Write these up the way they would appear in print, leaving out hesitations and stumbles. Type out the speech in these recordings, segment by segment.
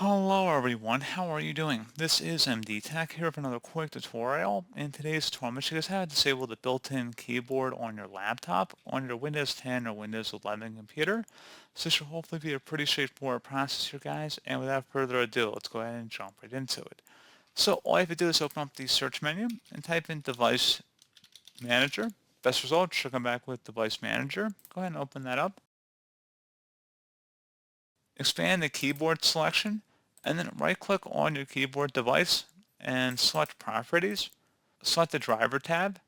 Hello everyone, how are you doing? This is MD Tech here with another quick tutorial. In today's tutorial, I'm going to show you guys how to disable the built-in keyboard on your laptop on your Windows 10 or Windows 11 computer. So this should hopefully be a pretty straightforward process here, guys. And without further ado, let's go ahead and jump right into it. So all you have to do is open up the search menu and type in Device Manager. Best result should come back with Device Manager. Go ahead and open that up. Expand the keyboard selection and then right-click on your keyboard device and select Properties. Select the Driver tab,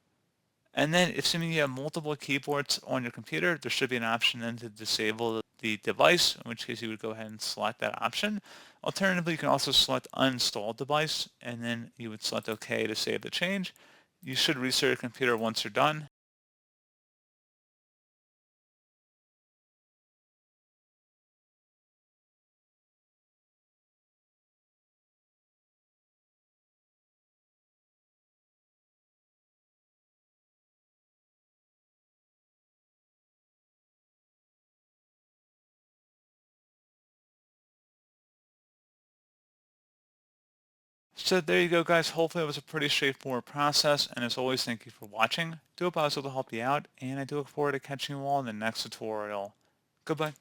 and then assuming you have multiple keyboards on your computer, there should be an option then to disable the device, in which case you would go ahead and select that option. Alternatively, you can also select Uninstall Device, and then you would select OK to save the change. You should restart your computer once you're done. So there you go, guys. Hopefully it was a pretty straightforward process. And as always, thank you for watching. Do hope I was able to help you out. And I do look forward to catching you all in the next tutorial. Goodbye.